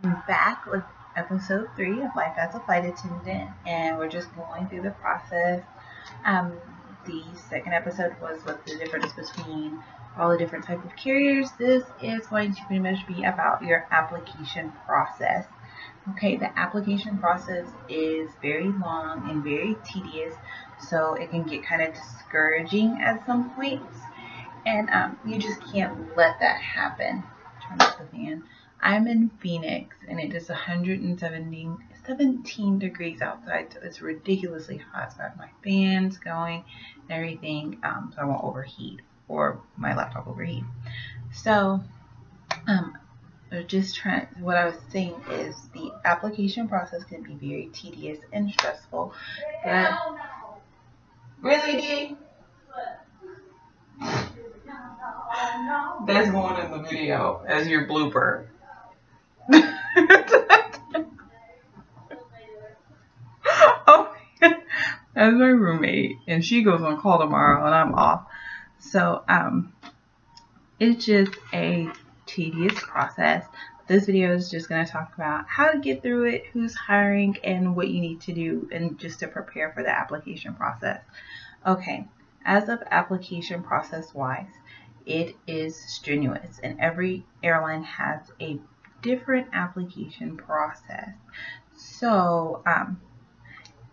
I'm back with episode 3 of Life as a Flight Attendant, and we're just going through the process. Um, the second episode was what the difference between all the different type of carriers. This is going to pretty much be about your application process. Okay, the application process is very long and very tedious, so it can get kind of discouraging at some points, and you just can't let that happen. Turn off the fan. I'm in Phoenix, and it is 117 degrees outside, so it's ridiculously hot. So I have my fans going and everything, so I won't overheat or my laptop overheat. So, what I was saying is the application process can be very tedious and stressful. But really, D? That's going in the video as your blooper. Oh, that's my roommate, and she goes on call tomorrow, and I'm off. So, it's just a tedious process. This video is just going to talk about how to get through it, who's hiring, and what you need to do, and just to prepare for the application process. Okay, as of application process wise, it is strenuous, and every airline has a different application process. So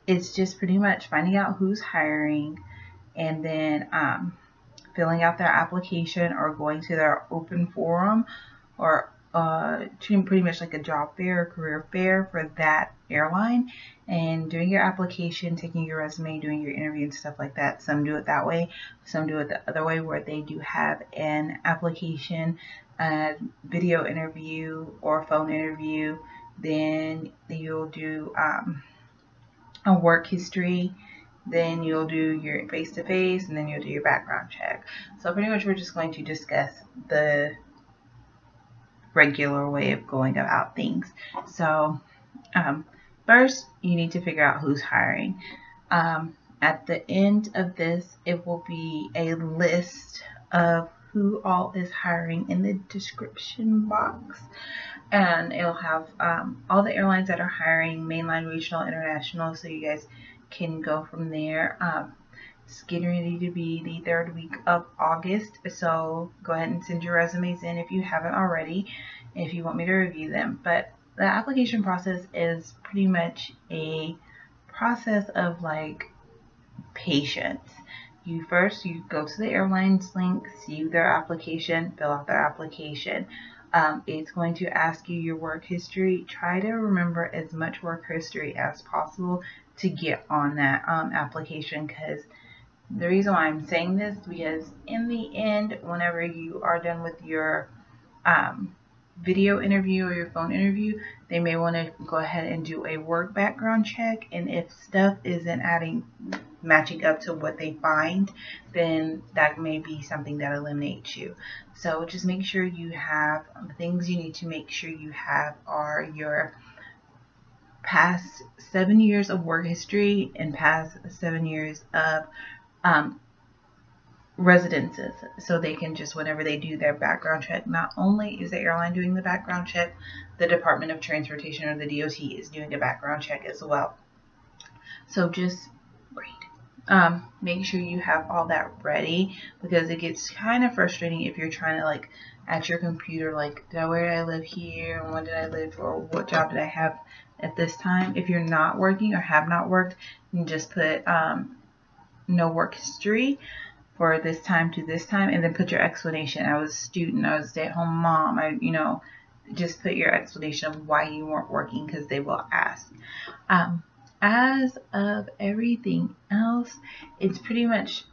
it's just pretty much finding out who's hiring, and then filling out their application or going to their open forum, or pretty much like a job fair or career fair for that airline, and doing your application, taking your resume, doing your interview and stuff like that. Some do it that way, some do it the other way, where they do have an application, a video interview or phone interview. Then you'll do a work history, then you'll do your face-to-face, and then you'll do your background check. So pretty much we're just going to discuss the regular way of going about things. So first, you need to figure out who's hiring. At the end of this, it will be a list of who all is hiring in the description box, and it'll have all the airlines that are hiring, mainline, regional, international, so you guys can go from there. It's getting ready to be the third week of August, so go ahead and send your resumes in if you haven't already, if you want me to review them. But the application process is pretty much a process of like patience. You go to the airline's link, see their application, fill out their application. It's going to ask you your work history. Try to remember as much work history as possible to get on that application, because the reason why I'm saying this, because in the end, whenever you are done with your video interview or your phone interview, they may want to go ahead and do a work background check, and if stuff isn't matching up to what they find, then that may be something that eliminates you. So just make sure you have the things you need to make sure you have are your past 7 years of work history and past 7 years of residences, so they can just, whenever they do their background check, not only is the airline doing the background check, the Department of Transportation or the DOT is doing a background check as well. So just make sure you have all that ready, because it gets kind of frustrating if you're trying to like at your computer, like, where did I live here, and when did I live, or what job did I have at this time. If you're not working or have not worked, you can just put no work history for this time to this time, and then put your explanation. I was a student, I was a stay-at-home mom, just put your explanation of why you weren't working, because they will ask. As of everything else, it's pretty much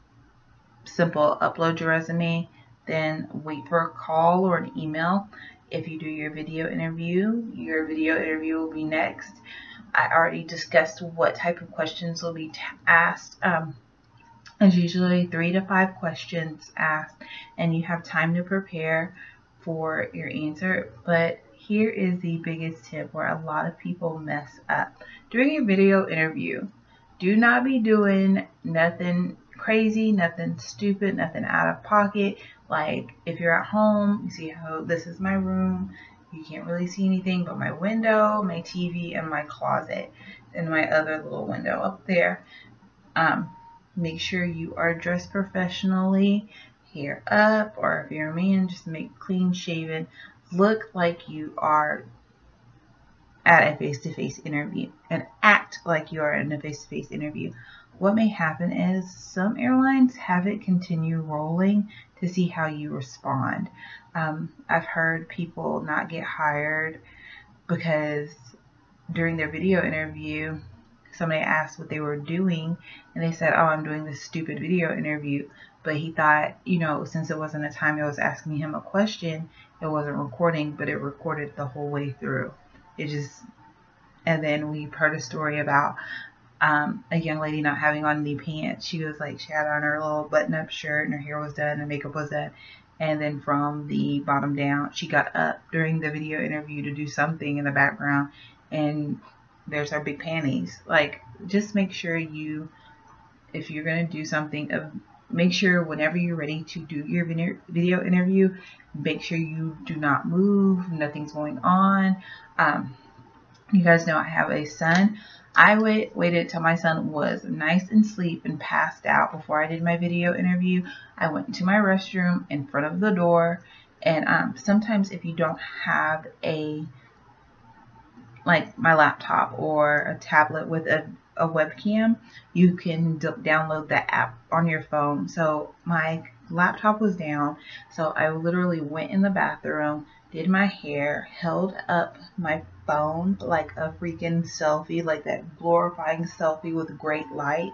simple. Upload your resume, then wait for a call or an email. If you do your video interview will be next. I already discussed what type of questions will be asked. There's usually 3 to 5 questions asked, and you have time to prepare for your answer. But here is the biggest tip where a lot of people mess up. During your video interview, do not be doing nothing crazy, nothing stupid, nothing out of pocket. Like if you're at home, you see how this is my room, You can't really see anything but my window, my TV, and my closet, and my other little window up there. Make sure you are dressed professionally, hair up, or if you're a man, just make clean shaven. Look like you are at a face-to-face interview and act like you are in a face-to-face interview. What may happen is some airlines have it continue rolling to see how you respond. I've heard people not get hired because during their video interview, somebody asked what they were doing, and they said, oh, I'm doing this stupid video interview. But he thought, you know, since it wasn't a time I was asking him a question, it wasn't recording, but it recorded the whole way through. And then we've heard a story about a young lady not having on any pants. She was like, she had on her little button-up shirt, and her hair was done, and makeup was done. And then from the bottom down, she got up during the video interview to do something in the background, and there's her big panties. Like, just make sure if you're going to do something, make sure whenever you're ready to do your video interview, make sure you do not move, nothing's going on. You guys know I have a son. I waited till my son was nice and asleep and passed out before I did my video interview. I went into my restroom in front of the door, and sometimes if you don't have like my laptop or a tablet with a webcam, you can download the app on your phone. So my laptop was down, so I literally went in the bathroom, did my hair, held up my phone like a freaking selfie, like that glorifying selfie with great light,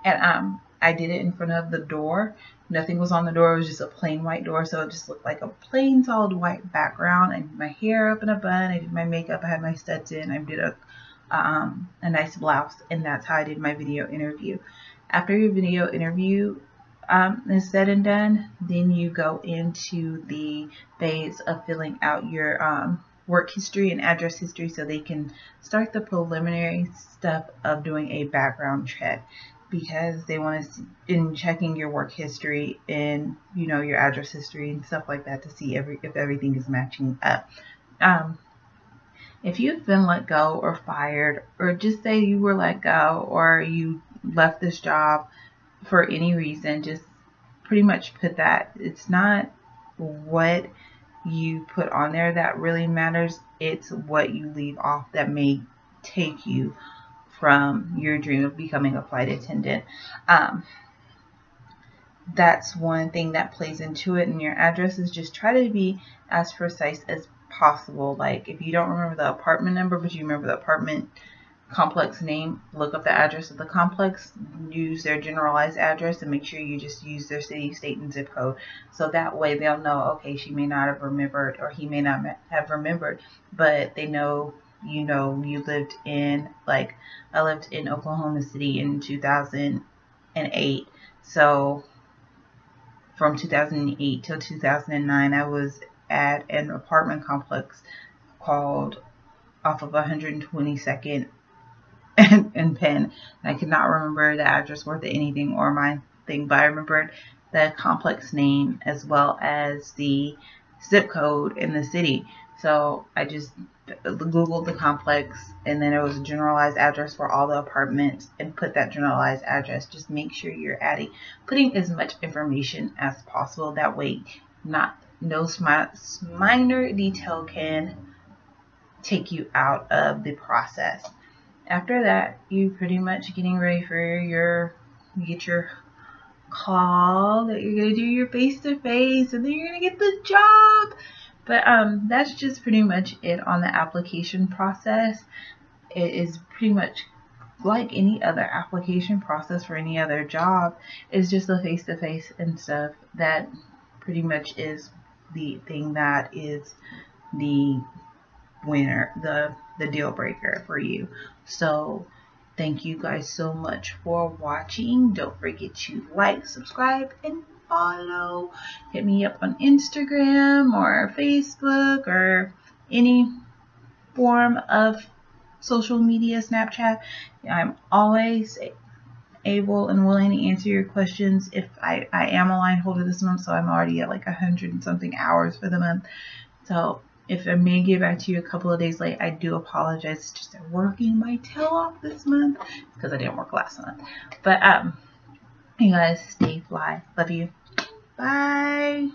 and I did it in front of the door. Nothing was on the door. It was just a plain white door, so it just looked like a plain solid white background. I did my hair up in a bun. I did my makeup. I had my studs in. I did a nice blouse, and that's how I did my video interview. After your video interview is said and done, then you go into the phase of filling out your work history and address history, so they can start the preliminary stuff of doing a background check, because they want to, in checking your work history and, you know, your address history and stuff like that, to see if everything is matching up. If you've been let go or fired, or just say you were let go or you left this job for any reason, just pretty much put that. It's not what you put on there that really matters. It's what you leave off that may take you from your dream of becoming a flight attendant. That's one thing that plays into it. And your address is just try to be as precise as possible. Like, if you don't remember the apartment number, but you remember the apartment complex name, look up the address of the complex, use their generalized address, and make sure you just use their city, state, and zip code. So that way they'll know, okay, she may not have remembered, or he may not have remembered, but they know, you know, you lived in, like, I lived in Oklahoma City in 2008. So from 2008 till 2009, I was at an apartment complex called off of 122nd and Penn. I could not remember the address worth of anything or my thing, but I remembered the complex name as well as the zip code in the city. So I just Googled the complex, and then it was a generalized address for all the apartments, and put that generalized address. Just make sure you're putting as much information as possible. That way, no minor detail can take you out of the process. After that, you pretty much getting ready for you get your call that you're going to do your face-to-face, and then you're going to get the job. But that's just pretty much it on the application process. It is pretty much like any other application process for any other job. It's just the face-to-face and stuff that pretty much is the thing that is the winner, the deal breaker for you. So thank you guys so much for watching. Don't forget to like, subscribe, and follow. Hit me up on Instagram or Facebook or any form of social media, Snapchat. I'm always able and willing to answer your questions. If I am a line holder this month, so I'm already at like 100 and something hours for the month. So If I may get back to you a couple of days late, I do apologize. Just working my tail off this month because I didn't work last month. But you guys stay fly. Love you. Bye.